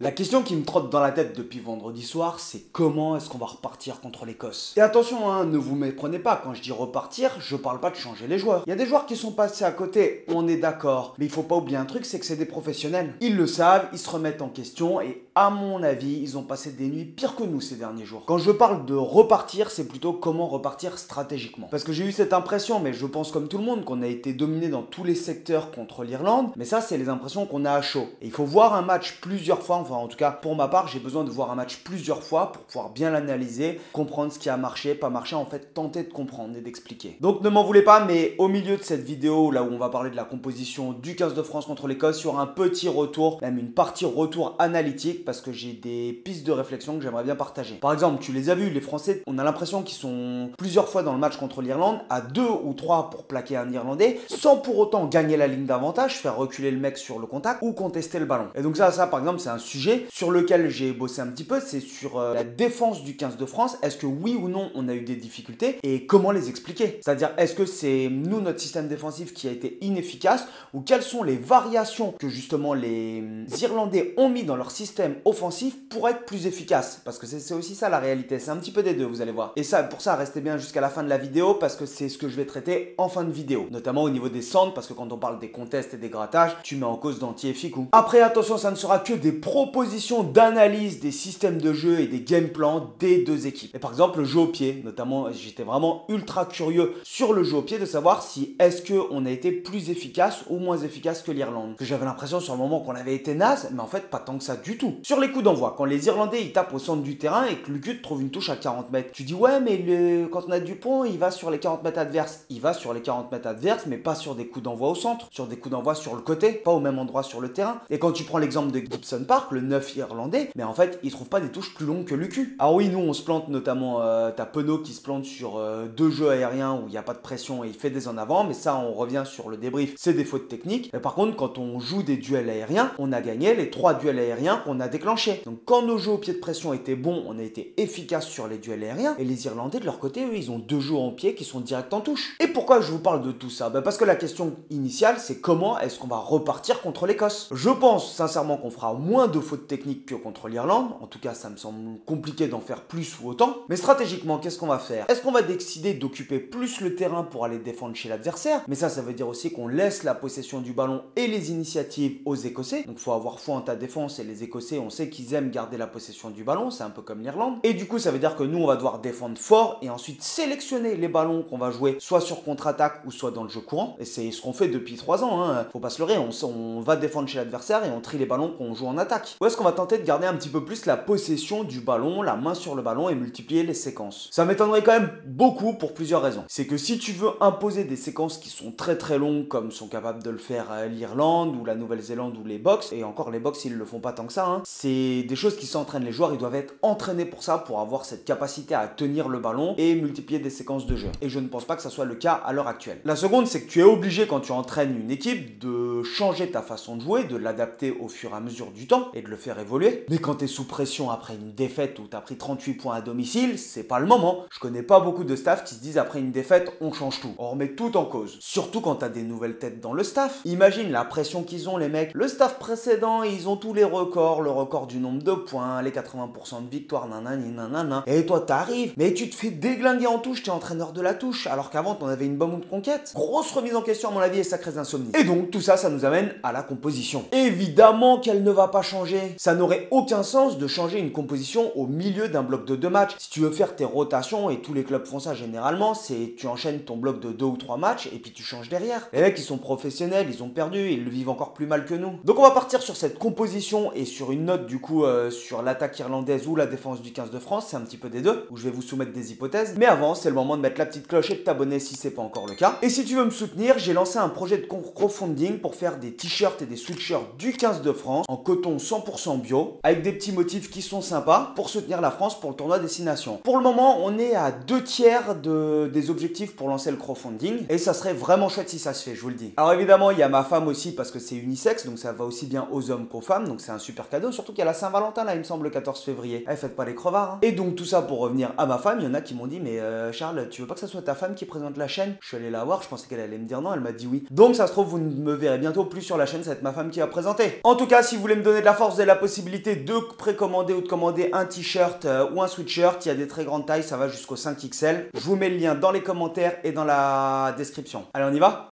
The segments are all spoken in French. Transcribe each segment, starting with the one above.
La question qui me trotte dans la tête depuis vendredi soir, c'est comment est-ce qu'on va repartir contre l'Écosse? Et attention, hein, ne vous méprenez pas, quand je dis repartir, je parle pas de changer les joueurs. Il y a des joueurs qui sont passés à côté, on est d'accord, mais il faut pas oublier un truc, c'est que c'est des professionnels. Ils le savent, ils se remettent en question et à mon avis, ils ont passé des nuits pires que nous ces derniers jours. Quand je parle de repartir, c'est plutôt comment repartir stratégiquement. Parce que j'ai eu cette impression, mais je pense comme tout le monde, qu'on a été dominé dans tous les secteurs contre l'Irlande, mais ça c'est les impressions qu'on a à chaud. Et il faut voir un match plusieurs fois, enfin en tout cas pour ma part, j'ai besoin de voir un match plusieurs fois pour pouvoir bien l'analyser, comprendre ce qui a marché, pas marché, en fait tenter de comprendre et d'expliquer. Donc ne m'en voulez pas, mais au milieu de cette vidéo, là où on va parler de la composition du 15 de France contre l'Écosse, il y aura un petit retour, même une partie retour analytique, parce que j'ai des pistes de réflexion que j'aimerais bien partager. Par exemple, tu les as vus, les Français, on a l'impression qu'ils sont plusieurs fois dans le match contre l'Irlande, à 2 ou 3 pour plaquer un Irlandais, sans pour autant gagner la ligne d'avantage, faire reculer le mec sur le contact ou contester le ballon. Et donc ça par exemple, c'est un sujet sur lequel j'ai bossé un petit peu, c'est sur la défense du 15 de France. Est-ce que oui ou non, on a eu des difficultés et comment les expliquer? C'est-à-dire, est-ce que c'est nous, notre système défensif qui a été inefficace, ou quelles sont les variations que justement les Irlandais ont mis dans leur système offensif pour être plus efficace? Parce que c'est aussi ça la réalité, c'est un petit peu des deux, vous allez voir. Et ça, pour ça, restez bien jusqu'à la fin de la vidéo parce que c'est ce que je vais traiter en fin de vidéo, notamment au niveau des centres, parce que quand on parle des contests et des grattages, tu mets en cause Danty et Ficou. Après, attention, ça ne sera que des propositions d'analyse des systèmes de jeu et des game plans des deux équipes. Et par exemple, le jeu au pied, notamment, j'étais vraiment ultra curieux sur le jeu au pied de savoir si est-ce qu'on a été plus efficace ou moins efficace que l'Irlande. Que j'avais l'impression sur le moment qu'on avait été naze, mais en fait, pas tant que ça du tout. Sur les coups d'envoi, quand les Irlandais ils tapent au centre du terrain et que Lucut trouve une touche à 40 mètres, tu dis ouais, mais quand on a Dupont, il va sur les 40 mètres adverses. Il va sur les 40 mètres adverses, mais pas sur des coups d'envoi au centre, sur des coups d'envoi sur le côté, pas au même endroit sur le terrain. Et quand tu prends l'exemple de Gibson Park, le 9 irlandais, mais en fait, il trouve pas des touches plus longues que Lucu. Alors oui, nous on se plante notamment, t'as Penaud qui se plante sur deux jeux aériens où il n'y a pas de pression et il fait des en avant, mais ça on revient sur le débrief, c'est des fautes techniques. Mais par contre, quand on joue des duels aériens, on a gagné les 3 duels aériens qu'on a déclenchés. Donc quand nos jeux au pied de pression étaient bons, on a été efficace sur les duels aériens. Et les Irlandais de leur côté, eux, ils ont 2 jeux en pied qui sont directs en touche. Et pourquoi je vous parle de tout ça? Parce que la question initiale, c'est comment est-ce qu'on va repartir contre l'Écosse? Je pense sincèrement qu'on fera moins de fautes techniques que contre l'Irlande. En tout cas, ça me semble compliqué d'en faire plus ou autant. Mais stratégiquement, qu'est-ce qu'on va faire? Est-ce qu'on va décider d'occuper plus le terrain pour aller défendre chez l'adversaire? Mais ça veut dire aussi qu'on laisse la possession du ballon et les initiatives aux Écossais. Donc faut avoir foi en ta défense, et les Écossais, on sait qu'ils aiment garder la possession du ballon, c'est un peu comme l'Irlande. Et du coup, ça veut dire que nous, on va devoir défendre fort et ensuite sélectionner les ballons qu'on va jouer soit sur contre-attaque ou soit dans le jeu courant. Et c'est ce qu'on fait depuis 3 ans, hein. Faut pas se leurrer, on va défendre chez l'adversaire et on trie les ballons qu'on joue en attaque. Ou est-ce qu'on va tenter de garder un petit peu plus la possession du ballon, la main sur le ballon et multiplier les séquences? Ça m'étonnerait quand même beaucoup pour plusieurs raisons. C'est que si tu veux imposer des séquences qui sont très très longues, comme sont capables de le faire l'Irlande ou la Nouvelle-Zélande ou les Box, et encore les Box ils le font pas tant que ça, hein, c'est des choses qui s'entraînent. Les joueurs ils doivent être entraînés pour ça, pour avoir cette capacité à tenir le ballon et multiplier des séquences de jeu. Et je ne pense pas que ça soit le cas à l'heure actuelle. La seconde, c'est que tu es obligé quand tu entraînes une équipe de changer ta façon de jouer, de l'adapter au fur et à mesure du temps et de le faire évoluer. Mais quand tu es sous pression après une défaite où tu as pris 38 points à domicile, c'est pas le moment. Je connais pas beaucoup de staff qui se disent après une défaite, on change tout. On remet tout en cause. Surtout quand tu as des nouvelles têtes dans le staff. Imagine la pression qu'ils ont les mecs. Le staff précédent, ils ont tous les records, le record du nombre de points, les 80% de victoires, nanani nanana. Et toi t'arrives, mais tu te fais déglinguer en touche, t'es entraîneur de la touche, alors qu'avant t'en avais une bonne de conquête. Grosse remise en question à mon avis et sacrées insomnies. Et donc tout ça, ça nous amène à la composition. Évidemment qu'elle ne va pas changer. Ça n'aurait aucun sens de changer une composition au milieu d'un bloc de 2 matchs. Si tu veux faire tes rotations, et tous les clubs font ça généralement, c'est tu enchaînes ton bloc de 2 ou 3 matchs et puis tu changes derrière. Les mecs ils sont professionnels, ils ont perdu, ils le vivent encore plus mal que nous. Donc on va partir sur cette composition et sur une note du coup sur l'attaque irlandaise ou la défense du 15 de France, c'est un petit peu des deux, où je vais vous soumettre des hypothèses. Mais avant, c'est le moment de mettre la petite cloche et de t'abonner si c'est pas encore le cas. Et si tu veux me soutenir, j'ai lancé un projet de crowdfunding pour faire des t-shirts et des sweatshirts du 15 de France en coton 100% bio, avec des petits motifs qui sont sympas pour soutenir la France pour le tournoi Destination. Pour le moment, on est à 2/3 des objectifs pour lancer le crowdfunding et ça serait vraiment chouette si ça se fait, je vous le dis. Alors évidemment, il y a ma femme aussi parce que c'est unisexe, donc ça va aussi bien aux hommes qu'aux femmes, donc c'est un super cadeau, surtout qu'il y a la Saint-Valentin là, il me semble, le 14 février. Eh, faites pas les crevards, hein. Et donc tout ça pour revenir à ma femme, il y en a qui m'ont dit mais Charles, tu veux pas que ça soit ta femme qui présente la chaîne? Je suis allé la voir, je pensais qu'elle allait me dire non, elle m'a dit oui. Donc ça se trouve, vous me verrez bientôt plus sur la chaîne, ça va être ma femme qui va présenter. En tout cas, si vous voulez me donner de la force, force, vous avez la possibilité de précommander ou de commander un t-shirt ou un sweatshirt. Il y a des très grandes tailles, ça va jusqu'au 5XL. Je vous mets le lien dans les commentaires et dans la description. Allez, on y va?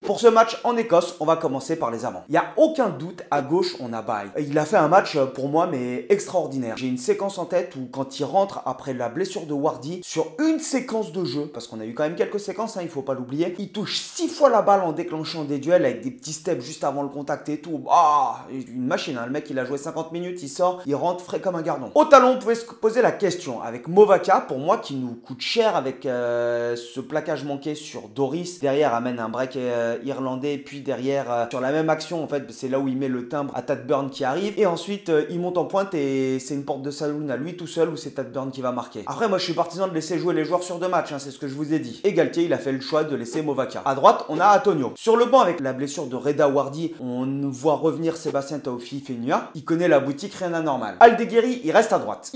Pour ce match en Écosse, on va commencer par les avants. Il n'y a aucun doute, à gauche, on a Baye. Il a fait un match pour moi, mais extraordinaire. J'ai une séquence en tête où quand il rentre après la blessure de Wardy, sur une séquence de jeu, parce qu'on a eu quand même quelques séquences, il ne faut pas l'oublier, il touche 6 fois la balle en déclenchant des duels avec des petits steps juste avant le contact et tout. Ah, une machine, hein. Le mec il a joué 50 minutes, il sort, il rentre frais comme un gardon. Au talon, on pouvait se poser la question avec Movaka, pour moi qui nous coûte cher avec ce plaquage manqué sur Doris. Derrière amène un break irlandais, puis derrière sur la même action en fait c'est là où il met le timbre à Tadburn qui arrive et ensuite il monte en pointe et c'est une porte de saloon à lui tout seul où c'est Tadburn qui va marquer. Après moi je suis partisan de laisser jouer les joueurs sur 2 matchs, c'est ce que je vous ai dit. Et Galtier il a fait le choix de laisser Movaka. À droite on a Antonio. Sur le banc avec la blessure de Reda Wardy, on voit revenir Sébastien Taofi Fenua. Il connaît la boutique, rien d'anormal. Aldeguerri il reste à droite.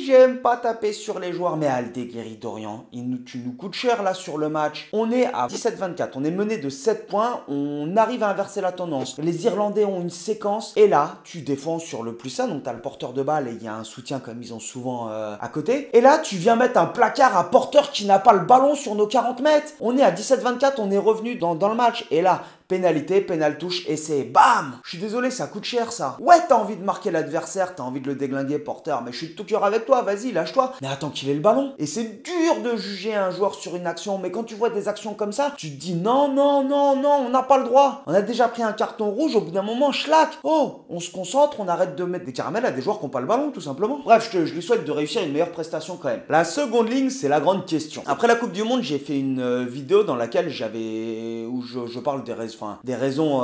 J'aime pas taper sur les joueurs, mais Aldeguerri Dorian, tu nous coûtes cher là sur le match. On est à 17-24, on est mené de 7 points, on arrive à inverser la tendance. Les Irlandais ont une séquence, et là, tu défends sur le plus ça, donc t'as le porteur de balle et il y a un soutien comme ils ont souvent à côté. Et là, tu viens mettre un placard à porteur qui n'a pas le ballon sur nos 40 mètres. On est à 17-24, on est revenu dans le match, et là, pénalité, pénal touche, et c'est BAM! Je suis désolé, ça coûte cher ça. Ouais, t'as envie de marquer l'adversaire, t'as envie de le déglinguer porteur, mais je suis de tout cœur avec toi, vas-y, lâche-toi. Mais attends qu'il ait le ballon. Et c'est dur de juger un joueur sur une action, mais quand tu vois des actions comme ça, tu te dis non, non, non, non, on n'a pas le droit. On a déjà pris un carton rouge, au bout d'un moment, schlac. Oh, on se concentre, on arrête de mettre des caramels à des joueurs qui n'ont pas le ballon, tout simplement. Bref, je lui souhaite de réussir une meilleure prestation quand même. La seconde ligne, c'est la grande question. Après la Coupe du Monde, j'ai fait une vidéo dans laquelle où je parle des raisons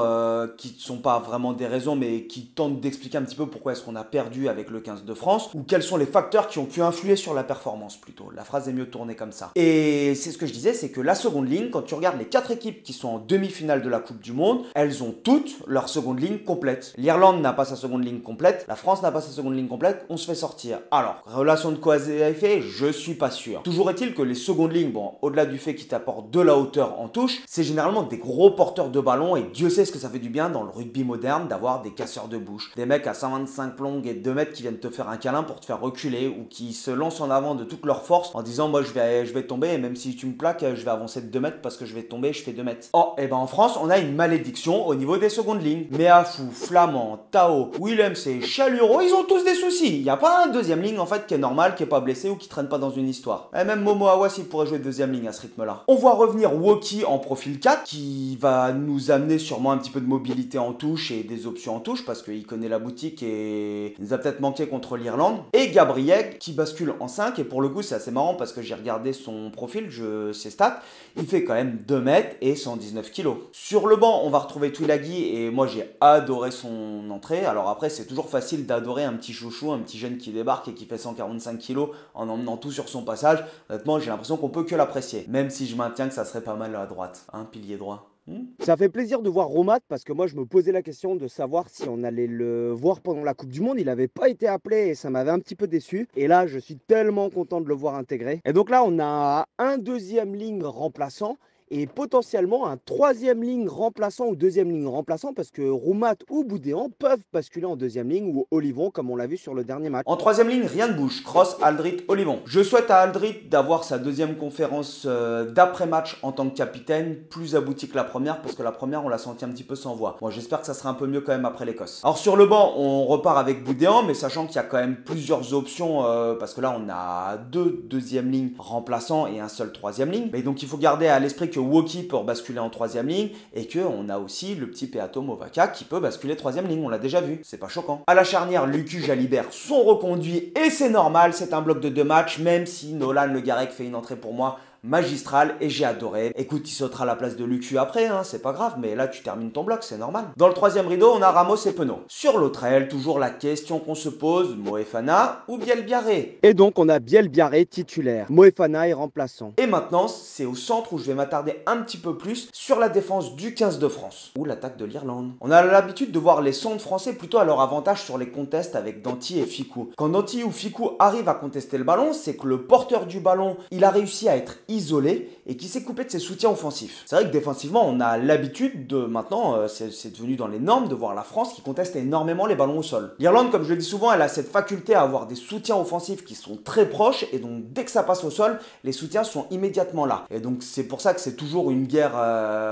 qui ne sont pas vraiment des raisons, mais qui tentent d'expliquer un petit peu pourquoi est-ce qu'on a perdu avec le 15 de France, ou quels sont les facteurs qui ont pu influer sur la performance plutôt. La phrase est mieux tournée comme ça. Et c'est ce que je disais, c'est que la seconde ligne, quand tu regardes les 4 équipes qui sont en demi-finale de la Coupe du Monde, elles ont toutes leur seconde ligne complète. L'Irlande n'a pas sa seconde ligne complète, la France n'a pas sa seconde ligne complète, on se fait sortir. Alors, relation de cause à effet, je suis pas sûr. Toujours est-il que les secondes lignes, bon, au-delà du fait qu'ils t'apportent de la hauteur en touche, c'est généralement des gros porteurs de ballon et Dieu sait ce que ça fait du bien dans le rugby moderne d'avoir des casseurs de bouche. Des mecs à 125 longues et 2 mètres qui viennent te faire un câlin pour te faire reculer ou qui se lancent en avant de toute leur force en disant moi je vais tomber et même si tu me plaques je vais avancer de 2 mètres parce que je vais tomber, je fais 2 mètres. Oh, et ben en France on a une malédiction au niveau des secondes lignes. Meafou, Flamand, Tao, Willems et Chaluro, ils ont tous des soucis. Il n'y a pas un deuxième ligne en fait qui est normal, qui est pas blessé ou qui traîne pas dans une histoire. Et même Momo Awas il pourrait jouer deuxième ligne à ce rythme là. On voit revenir Woki en profil 4 qui va nous amener sûrement un petit peu de mobilité en touche et des options en touche parce qu'il connaît la boutique et il nous a peut-être manqué contre l'Irlande. Et Gabriel qui bascule en 5 et pour le coup c'est assez marrant parce que j'ai regardé son profil, ses stats, il fait quand même 2 mètres et 119 kilos. Sur le banc on va retrouver Twilaghi et moi j'ai adoré son entrée. Alors après c'est toujours facile d'adorer un petit chouchou, un petit jeune qui débarque et qui fait 145 kilos en emmenant tout sur son passage. Honnêtement j'ai l'impression qu'on peut que l'apprécier. Même si je maintiens que ça serait pas mal à droite, hein, pilier droit. Ça fait plaisir de voir Romat parce que moi je me posais la question de savoir si on allait le voir pendant la Coupe du Monde. Il n'avait pas été appelé et ça m'avait un petit peu déçu. Et là je suis tellement content de le voir intégré. Et donc là on a un deuxième ligne remplaçant et potentiellement un troisième ligne remplaçant ou deuxième ligne remplaçant parce que Roumat ou Boudéan peuvent basculer en deuxième ligne ou Olivon comme on l'a vu sur le dernier match. En troisième ligne, rien ne bouge. Cross, Aldrit, Olivon. Je souhaite à Aldrit d'avoir sa deuxième conférence d'après-match en tant que capitaine plus aboutie que la première parce que la première on l'a senti un petit peu sans voix. Bon, j'espère que ça sera un peu mieux quand même après l'Écosse. Alors sur le banc, on repart avec Boudéan mais sachant qu'il y a quand même plusieurs options parce que là on a 2 deuxième lignes remplaçants et un seul troisième ligne. Mais donc il faut garder à l'esprit que Woki peut basculer en troisième ligne et qu'on a aussi le petit Peato Movaka qui peut basculer troisième ligne, on l'a déjà vu, c'est pas choquant. À la charnière, Lucu, Jalibert sont reconduits et c'est normal, c'est un bloc de 2 matchs, même si Nolan Le Garec fait une entrée pour moi magistral et j'ai adoré. Écoute, il sautera à la place de Lucu après, hein, c'est pas grave, mais là tu termines ton bloc, c'est normal. Dans le troisième rideau, on a Ramos et Penaud. Sur l'autre aile, toujours la question qu'on se pose, Moefana ou Bielbiaré. Et donc on a Bielbiaré titulaire, Moefana est remplaçant. Et maintenant, c'est au centre où je vais m'attarder un petit peu plus sur la défense du 15 de France ou l'attaque de l'Irlande. On a l'habitude de voir les centres français plutôt à leur avantage sur les contests avec Danty et Ficou. Quand Danty ou Ficou arrivent à contester le ballon, c'est que le porteur du ballon, il a réussi à être isolé et qui s'est coupé de ses soutiens offensifs. C'est vrai que défensivement, on a l'habitude de maintenant, c'est devenu dans les normes de voir la France qui conteste énormément les ballons au sol. L'Irlande, comme je le dis souvent, elle a cette faculté à avoir des soutiens offensifs qui sont très proches et donc dès que ça passe au sol, les soutiens sont immédiatement là. Et donc c'est pour ça que c'est toujours une guerre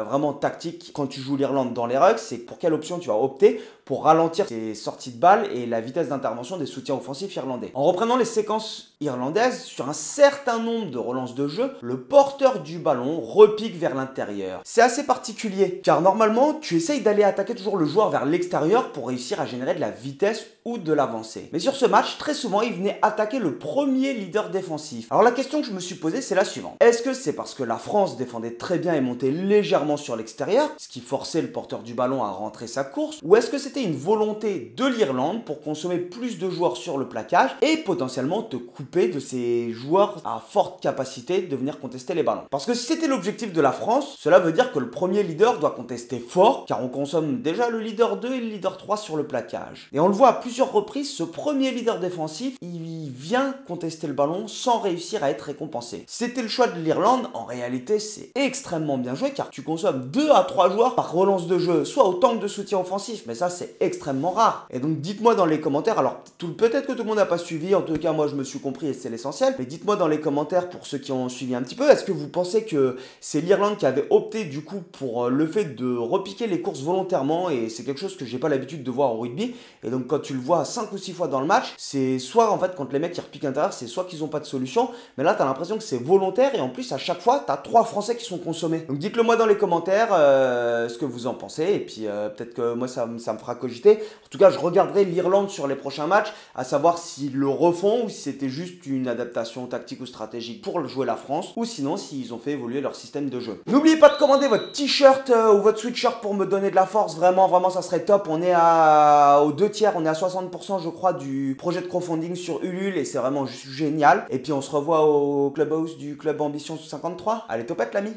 vraiment tactique quand tu joues l'Irlande dans les rucks, c'est pour quelle option tu vas opter pour ralentir tes sorties de balles et la vitesse d'intervention des soutiens offensifs irlandais. En reprenant les séquences irlandaises, sur un certain nombre de relances de jeu, le porteur du ballon repique vers l'intérieur. C'est assez particulier, car normalement, tu essayes d'aller attaquer toujours le joueur vers l'extérieur pour réussir à générer de la vitesse ou de l'avancée. Mais sur ce match, très souvent, il venait attaquer le premier leader défensif. Alors la question que je me suis posée, c'est la suivante. Est-ce que c'est parce que la France défendait très bien et montait légèrement sur l'extérieur, ce qui forçait le porteur du ballon à rentrer sa course, ou est-ce que c'était une volonté de l'Irlande pour consommer plus de joueurs sur le plaquage et potentiellement te couper de ces joueurs à forte capacité de venir contester les ballons? Parce que si c'était l'objectif de la France, cela veut dire que le premier leader doit contester fort, car on consomme déjà le leader 2 et le leader 3 sur le plaquage. Et on le voit à plusieurs reprises, ce premier leader défensif, il vient contester le ballon sans réussir à être récompensé. C'était le choix de l'Irlande, en réalité c'est extrêmement bien joué, car tu consommes 2 à 3 joueurs par relance de jeu, soit au tank de soutien offensif, mais ça c'est extrêmement rare. Et donc dites-moi dans les commentaires, alors peut-être que tout le monde n'a pas suivi, en tout cas moi je me suis compris et c'est l'essentiel, mais dites-moi dans les commentaires pour ceux qui ont suivi un petit peu, est-ce que vous pensez que c'est l'Irlande qui avait opté du coup pour le fait de repiquer les courses volontairement, et c'est quelque chose que j'ai pas l'habitude de voir au rugby, et donc quand tu le vois 5 ou 6 fois dans le match, c'est soit en fait quand les mecs ils repiquent à l'intérieur, c'est soit qu'ils ont pas de solution, mais là t'as l'impression que c'est volontaire, et en plus à chaque fois t'as 3 Français qui sont consommés. Donc dites-le moi dans les commentaires ce que vous en pensez, et puis peut-être que moi ça me fera cogiter. En tout cas je regarderai l'Irlande sur les prochains matchs, à savoir s'ils le refont ou si c'était juste une adaptation tactique ou stratégique pour jouer la France, ou sinon s'ils ont fait évoluer leur système de jeu. N'oubliez pas de commander votre t-shirt ou votre sweatshirt pour me donner de la force, vraiment ça serait top. On est aux 2/3, on est à 60% je crois du projet de crowdfunding sur Ulule et c'est vraiment génial. Et puis on se revoit au Clubhouse du Club Ambition 53. Allez, topette l'ami.